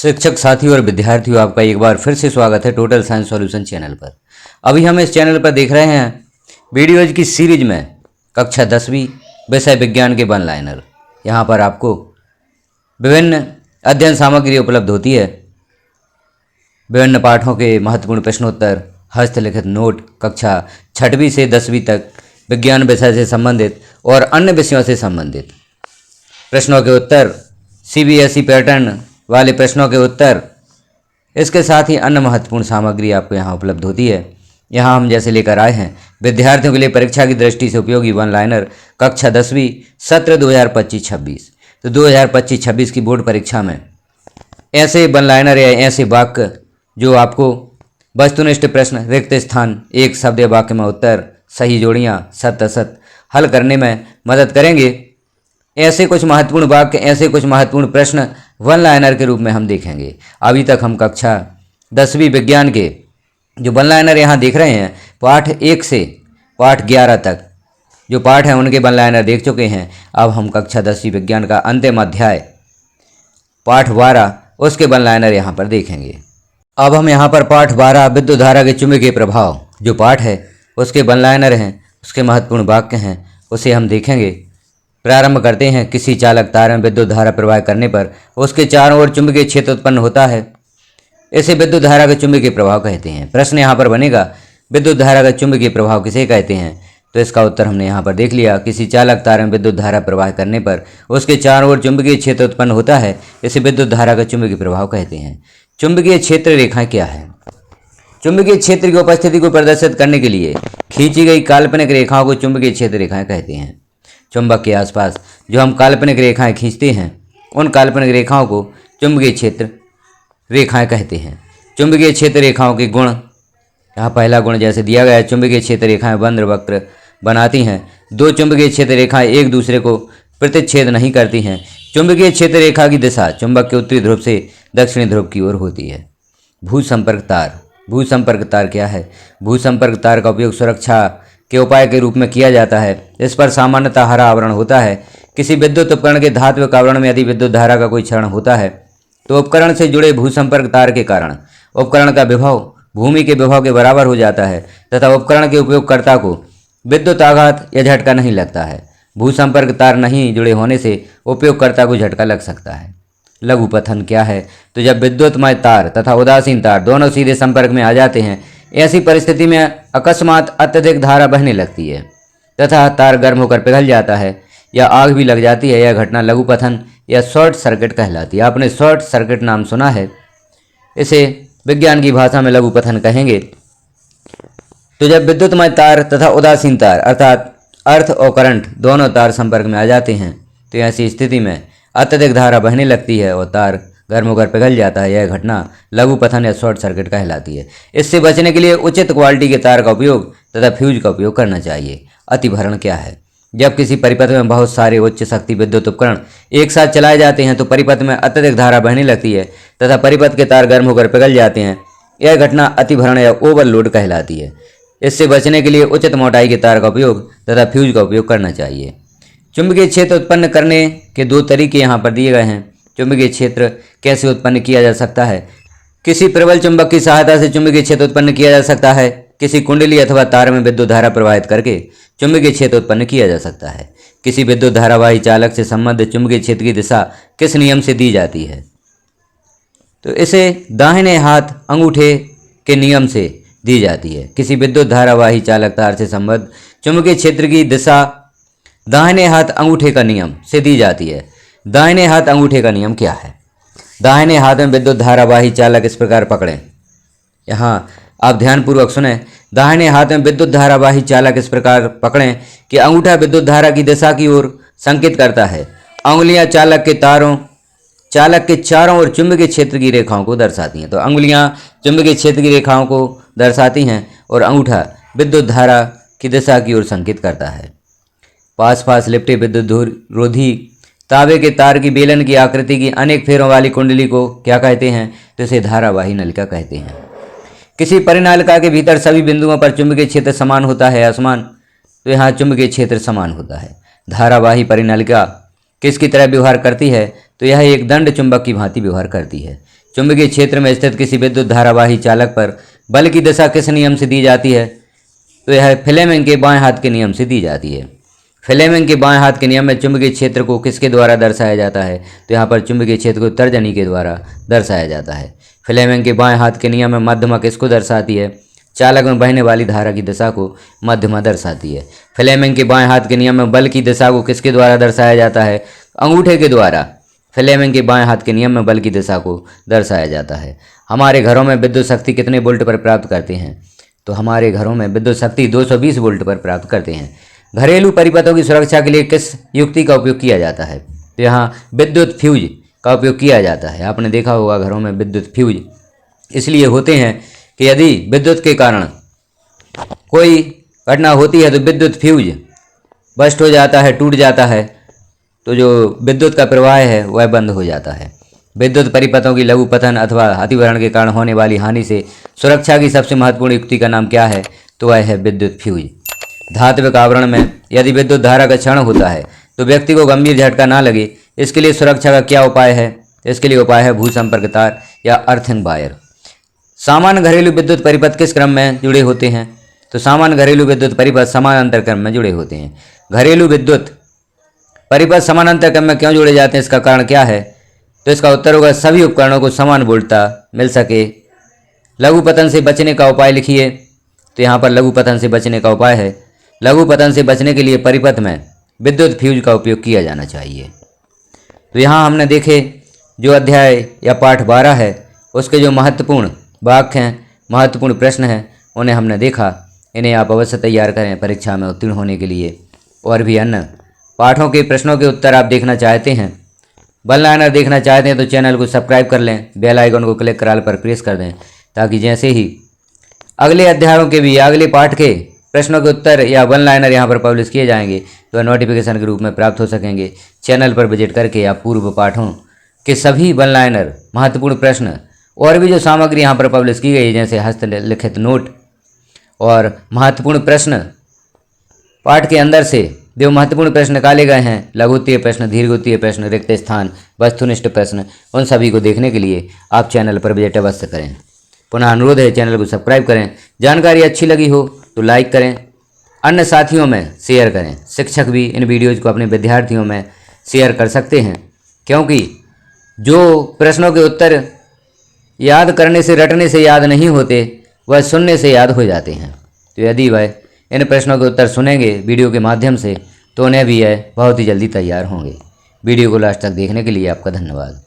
शिक्षक साथियों और विद्यार्थियों, आपका एक बार फिर से स्वागत है टोटल साइंस सॉल्यूशन चैनल पर। अभी हम इस चैनल पर देख रहे हैं वीडियोज की सीरीज में कक्षा 10वीं विषय विज्ञान के वन लाइनर। यहाँ पर आपको विभिन्न अध्ययन सामग्री उपलब्ध होती है। विभिन्न पाठों के महत्वपूर्ण प्रश्नोत्तर, हस्तलिखित नोट, कक्षा 6वीं से 10वीं तक विज्ञान विषय से संबंधित और अन्य विषयों से संबंधित प्रश्नों के उत्तर, CBSE पैटर्न वाले प्रश्नों के उत्तर, इसके साथ ही अन्य महत्वपूर्ण सामग्री आपको यहाँ उपलब्ध होती है। यहाँ हम जैसे लेकर आए हैं विद्यार्थियों के लिए परीक्षा की दृष्टि से उपयोगी वन लाइनर कक्षा 10वीं सत्र 2025-26। तो 2025-26 की बोर्ड परीक्षा में ऐसे वन लाइनर या ऐसे वाक्य जो आपको वस्तुनिष्ठ प्रश्न, रिक्त स्थान, एक शब्द या वाक्य में उत्तर, सही जोड़ियाँ, सत्य असत हल करने में मदद करेंगे। ऐसे कुछ महत्वपूर्ण वाक्य, ऐसे कुछ महत्वपूर्ण प्रश्न वन लाइनर के रूप में हम देखेंगे। अभी तक हम कक्षा 10वीं विज्ञान के जो वन लाइनर यहाँ देख रहे हैं, पाठ 1 से पाठ 11 तक जो पाठ हैं उनके वन लाइनर देख चुके हैं। अब हम कक्षा 10वीं विज्ञान का अंतिम अध्याय पाठ 12 उसके वन लाइनर यहाँ पर देखेंगे। अब हम यहाँ पर पाठ 12 विद्युत धारा के चुंबकीय प्रभाव जो पाठ है उसके वन लाइनर हैं, उसके महत्वपूर्ण वाक्य हैं, उसे हम देखेंगे। प्रारंभ करते हैं। किसी चालक तार में विद्युत धारा प्रवाह करने पर उसके चारों ओर चुंबकीय क्षेत्र उत्पन्न होता है। इसे विद्युत धारा का चुंबकीय प्रभाव कहते हैं। प्रश्न यहाँ पर बनेगा, विद्युत धारा का चुंबकीय प्रभाव किसे कहते हैं? तो इसका उत्तर हमने यहाँ पर देख लिया। किसी चालक तार में विद्युत धारा प्रवाह करने पर उसके चारों ओर चुंबकीय क्षेत्र उत्पन्न होता है, इसे विद्युत धारा का चुंबकीय प्रभाव कहते हैं। चुंबकीय क्षेत्र रेखाएं क्या है? चुंबकीय क्षेत्र की उपस्थिति को प्रदर्शित करने के लिए खींची गई काल्पनिक रेखाओं को चुंबकीय क्षेत्र रेखाएं कहते हैं। चुंबक के आसपास जो हम काल्पनिक रेखाएं खींचते हैं उन काल्पनिक रेखाओं को चुंबकीय क्षेत्र रेखाएं कहते हैं। चुंबकीय क्षेत्र रेखाओं के गुण, यहाँ पहला गुण जैसे दिया गया है, चुंबकीय क्षेत्र रेखाएं बंद्र वक्र बनाती हैं। दो चुंबकीय क्षेत्र रेखाएं एक दूसरे को प्रतिच्छेद नहीं करती हैं। चुंबकीय क्षेत्र रेखा की दिशा चुंबक के उत्तरी ध्रुव से दक्षिणी ध्रुव की ओर होती है। भूसंपर्क तार। भूसंपर्क तार क्या है? भूसंपर्क तार का उपयोग सुरक्षा के उपाय के रूप में किया जाता है। इस पर सामान्यतः हरा आवरण होता है। किसी विद्युत उपकरण के धात्विक आवरण में यदि विद्युत धारा का कोई क्षरण होता है तो उपकरण से जुड़े भूसंपर्क तार के कारण उपकरण का विभव भूमि के विभव के बराबर हो जाता है तथा उपकरण के उपयोगकर्ता को विद्युत आघात या झटका नहीं लगता है। भूसंपर्क तार नहीं जुड़े होने से उपयोगकर्ता को झटका लग सकता है। लघुपथन क्या है? तो जब विद्युतमय तार तथा उदासीन तार दोनों सीधे संपर्क में आ जाते हैं, ऐसी परिस्थिति में अकस्मात अत्यधिक धारा बहने लगती है तथा तार गर्म होकर पिघल जाता है या आग भी लग जाती है। यह घटना लघुपथन या शॉर्ट सर्किट कहलाती है। आपने शॉर्ट सर्किट नाम सुना है, इसे विज्ञान की भाषा में लघुपथन कहेंगे। तो जब विद्युतमय तार तथा उदासीन तार अर्थात अर्थ और करंट दोनों तार संपर्क में आ जाते हैं तो ऐसी स्थिति में अत्यधिक धारा बहने लगती है और तार गर्म होकर पिघल जाता है। यह घटना लघुपथन या शॉर्ट सर्किट कहलाती है। इससे बचने के लिए उचित क्वालिटी के तार का उपयोग तथा फ्यूज का उपयोग करना चाहिए। अतिभरण क्या है? जब किसी परिपथ में बहुत सारे उच्च शक्ति विद्युत उपकरण एक साथ चलाए जाते हैं तो परिपथ में अत्यधिक धारा बहने लगती है तथा परिपथ के तार गर्म होकर पिघल जाते हैं। यह घटना अतिभरण या ओवरलोड कहलाती है। इससे बचने के लिए उचित मोटाई के तार का उपयोग तथा फ्यूज का उपयोग करना चाहिए। चुंबकीय क्षेत्र उत्पन्न करने के दो तरीके यहाँ पर दिए गए हैं। चुंबकीय क्षेत्र कैसे उत्पन्न किया जा सकता है? किसी प्रबल चुंबक की सहायता से चुंबकीय क्षेत्र उत्पन्न किया जा सकता है। किसी कुंडली अथवा तार में विद्युत धारा प्रवाहित करके चुंबकीय क्षेत्र उत्पन्न किया जा सकता है। किसी विद्युत धारावाही चालक से संबंधित चुंबकीय क्षेत्र की दिशा किस नियम से दी जाती है? तो इसे दाहिने हाथ अंगूठे के नियम से दी जाती है। किसी विद्युत धारावाही चालक तार से संबद्ध चुंबकीय क्षेत्र की दिशा दाहिने हाथ अंगूठे का नियम से दी जाती है। दाहिने हाथ अंगूठे का नियम क्या है? दाहिने हाथ में विद्युत धारावाही चालक इस प्रकार पकड़ें। यहाँ आप ध्यानपूर्वक सुने। दाहिने हाथ में विद्युत धारावाही चालक इस प्रकार पकड़ें कि अंगूठा विद्युत धारा की दिशा की ओर संकेत करता है। अंगुलियां चालक के चारों ओर चुंबकीय क्षेत्र की रेखाओं को दर्शाती हैं। तो अंगुलियां चुंबकीय क्षेत्र की रेखाओं को दर्शाती हैं और अंगूठा विद्युत धारा की दिशा की ओर संकेत करता है। पास लिपटे विद्युत रोधी तांबे के तार की बेलन की आकृति की अनेक फेरों वाली कुंडली को क्या कहते हैं? तो इसे धारावाही नलिका कहते हैं। किसी परिनालिका के भीतर सभी बिंदुओं पर चुंबकीय क्षेत्र समान होता है असमान? तो यहाँ चुंबकीय क्षेत्र समान होता है। धारावाही परिनालिका किसकी तरह व्यवहार करती है? तो यह एक दंड चुंबक की भांति व्यवहार करती है। चुंबकीय क्षेत्र में स्थित किसी विद्युत धारावाही चालक पर बल की दिशा किस नियम से दी जाती है? तो यह फ्लेमिंग के बाएं हाथ के नियम से दी जाती है। फ्लेमिंग के बाएं हाथ के नियम में चुंबकीय क्षेत्र को किसके द्वारा दर्शाया जाता है? तो यहाँ पर चुंबकीय क्षेत्र को तर्जनी के द्वारा दर्शाया जाता है। फ्लेमिंग के बाएं हाथ के नियम में मध्यमा किसको दर्शाती है? चालक में बहने वाली धारा की दिशा को मध्यमा दर्शाती है। फ्लेमिंग के बाएं हाथ के नियम में बल की दिशा को किसके द्वारा दर्शाया जाता है? अंगूठे के द्वारा। फ्लेमिंग के बाएं हाथ के नियम में बल की दिशा को दर्शाया जाता है। हमारे घरों में विद्युत शक्ति कितने वोल्ट पर प्राप्त करते हैं? तो हमारे घरों में विद्युत शक्ति 220 वोल्ट पर प्राप्त करते हैं। घरेलू परिपथों की सुरक्षा के लिए किस युक्ति का उपयोग किया जाता है? तो यहाँ विद्युत फ्यूज का उपयोग किया जाता है। आपने देखा होगा घरों में विद्युत फ्यूज इसलिए होते हैं कि यदि विद्युत के कारण कोई घटना होती है तो विद्युत फ्यूज बस्ट हो जाता है, टूट जाता है, तो जो विद्युत का प्रवाह है वह बंद हो जाता है। विद्युत परिपथों की लघु पतन अथवा अतिवरण के कारण होने वाली हानि से सुरक्षा की सबसे महत्वपूर्ण युक्ति का नाम क्या है? तो वह है विद्युत फ्यूज। धात्विक आवरण में यदि विद्युत धारा का क्षरण होता है तो व्यक्ति को गंभीर झटका ना लगे, इसके लिए सुरक्षा का क्या उपाय है? इसके लिए उपाय है भूसंपर्क तार या अर्थिंग वायर। सामान्य घरेलू विद्युत परिपथ किस क्रम में जुड़े होते हैं? तो सामान्य घरेलू विद्युत परिपथ समानांतर क्रम में जुड़े होते हैं। घरेलू विद्युत परिपथ समानांतर क्रम में क्यों जुड़े जाते हैं, इसका कारण क्या है? तो इसका उत्तर होगा सभी उपकरणों को समान वोल्टता मिल सके। लघु पतन से बचने का उपाय लिखिए। तो यहाँ पर लघु पतन से बचने का उपाय है, लघु पतन से बचने के लिए परिपथ में विद्युत फ्यूज का उपयोग किया जाना चाहिए। तो यहाँ हमने देखे जो अध्याय या पाठ 12 है उसके जो महत्वपूर्ण वाक्य हैं, महत्वपूर्ण प्रश्न हैं, उन्हें हमने देखा। इन्हें आप अवश्य तैयार करें परीक्षा में उत्तीर्ण होने के लिए। और भी अन्य पाठों के प्रश्नों के उत्तर आप देखना चाहते हैं, वन लाइनर देखना चाहते हैं तो चैनल को सब्सक्राइब कर लें, बेल आइकन को क्लिक कर ऑल पर प्रेस कर दें, ताकि जैसे ही अगले अध्यायों के भी अगले पाठ के प्रश्नों के उत्तर या वन लाइनर यहाँ पर पब्लिश किए जाएंगे तो वह नोटिफिकेशन के रूप में प्राप्त हो सकेंगे। चैनल पर विजिट करके आप पूर्व पाठों के सभी वन लाइनर, महत्वपूर्ण प्रश्न और भी जो सामग्री यहाँ पर पब्लिश की गई है, जैसे हस्तलिखित नोट और महत्वपूर्ण प्रश्न, पाठ के अंदर से जो महत्वपूर्ण प्रश्न निकाले गए हैं, लघुत्तीय प्रश्न, दीर्घोत्तीय प्रश्न, रिक्त स्थान, वस्तुनिष्ठ प्रश्न, उन सभी को देखने के लिए आप चैनल पर विजिट अवश्य करें। पुनः अनुरोध है चैनल को सब्सक्राइब करें। जानकारी अच्छी लगी हो तो लाइक करें, अन्य साथियों में शेयर करें। शिक्षक भी इन वीडियोज़ को अपने विद्यार्थियों में शेयर कर सकते हैं, क्योंकि जो प्रश्नों के उत्तर याद करने से, रटने से याद नहीं होते, वह सुनने से याद हो जाते हैं। तो यदि वह इन प्रश्नों के उत्तर सुनेंगे वीडियो के माध्यम से तो उन्हें भी यह बहुत ही जल्दी तैयार होंगे। वीडियो को लास्ट तक देखने के लिए आपका धन्यवाद।